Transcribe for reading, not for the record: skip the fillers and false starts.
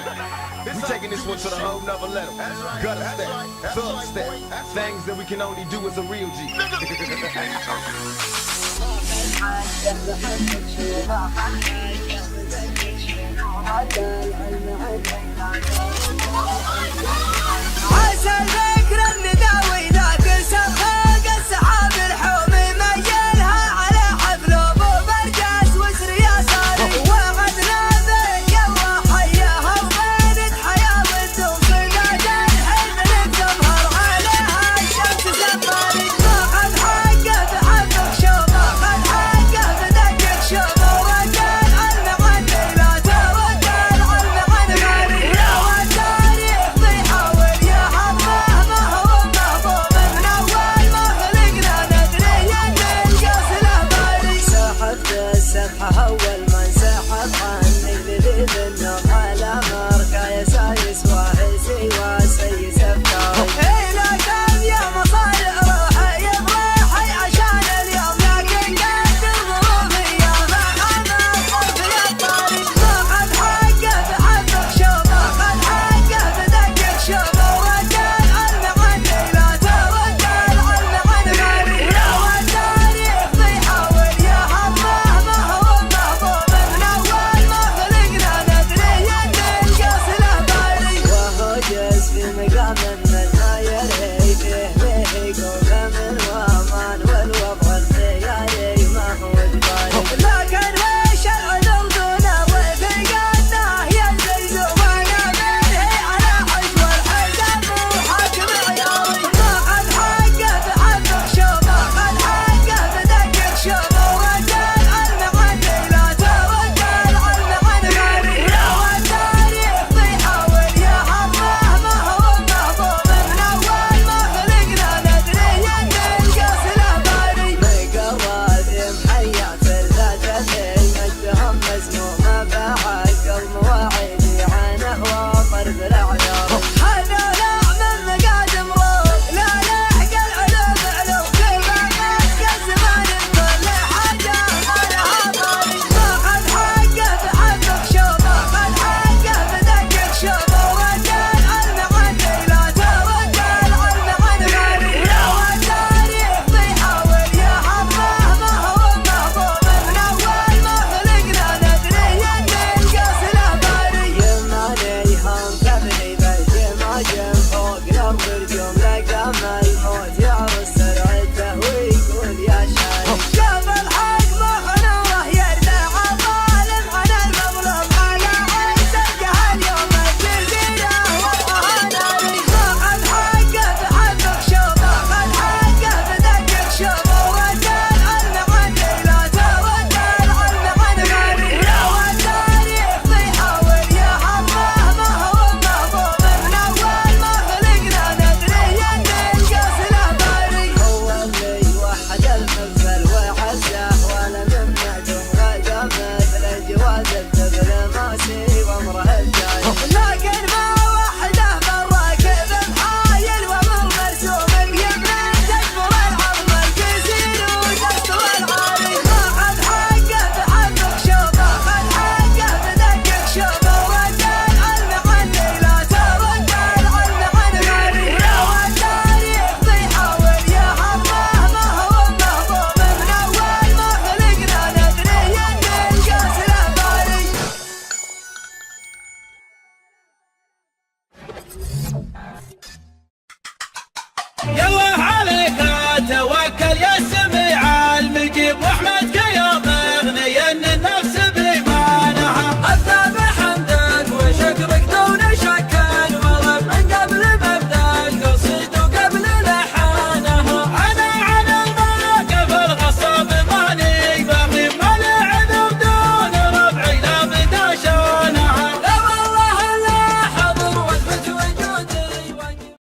We taking this one to the whole nother level. Gutter step, thug step, things that we can only do as a real G. عسى ذكر النداوي ذاك السفاق السحاب الحومي ميلها على حفل ابو برجاس وسر يساري وغدنا بالجو حياها وبينت حياه والدوم صدادا الحين تظهر عليها الشمس زماري ماخذ حقه بحبك شوف ماخذ حقه بدقك شوف وكان علم عني لا توكل علم عن غيري لو التاريخ بيحاول يحمه ما هو محبوب من اول ما خلقنا ندري ان القص له باري سحبت السبحه اول من سحب عني لذيذ النوم على مرقه يسايس واهسي وسيس افكاري لا كان يا مصارع روحي بروحي عشان اليوم لكن قد ظروفي يا فانا الحب يطاري ماخذ حقه بحبك شوف ماخذ حقه بدقك شوف وكان علم عني لا توكل علم عن غيري لو التاريخ بيحاول يحمه ما هو محبوب من اول ما خلقنا ندري ان القص له باري وهو جز في مقام من ما يرهي فيه به يقول من وامان والوضع اختياري ما هو جباري لكن وش العذر دون وثقتنا ينزل وانا منهي على حجم والحزن وحاكم عياري ماخذ حقه بحبك شوف ماخذ حقه بدقك شوف وكان علم عني لا توكل علم عن غيري لو التاريخ بيحاول يحمه ما هو محبوب من اول ما خلقنا ندري ان القص له باري مقوادم حيا في الذاتين مجدهم مزمومه بحق المواعيد عنه وطرب الاعيار هذول من مقادم روح لا يحق العلوم علوم كل ما يحق الزمان كل حاجه ما لها باري ماخذ حقه بحبك شوف ماخذ حقه بدقك شوف وكان علم عني لا توكل علم عن غيري لو التاريخ بيحاول يحمه ما هو محبوب من اول ما خلقنا ندري ان القص له باري يمانيهم تبني بالجماجم فوق الارض اليوم لقام الموت يعرس سرعته ويقول يا شايب شاف الحق مخنوره يرجع الظالم على المظلوم على عين تلقاه اليوم الجزيره وضعها ناري ماخذ حقه بحبك شوف ماخذ حقه بدقك شوف وكان علم عني لا توكل علم عن غيري لو التاريخ بيحاول يحمه ما هو محبوب من اول ما خلقنا ندري ان القص له باري هو اللي وحد المفل وعزه ولا من معدوم غدا مثل جواز الدبل ماسي وامره الجاي لكن ما وحده بالراكب محايل ومن مرسوم اليمن تكبر العظم الكثير وتستوى العالي ماخذ حقه بحبك شوف ماخذ حقه بدقك شوف وكان علم عني لا توكل علم عن غيري لو التاريخ بيحاول يحمه ما هو محبوب من اول ما خلقنا ندري ان القص له باري يلا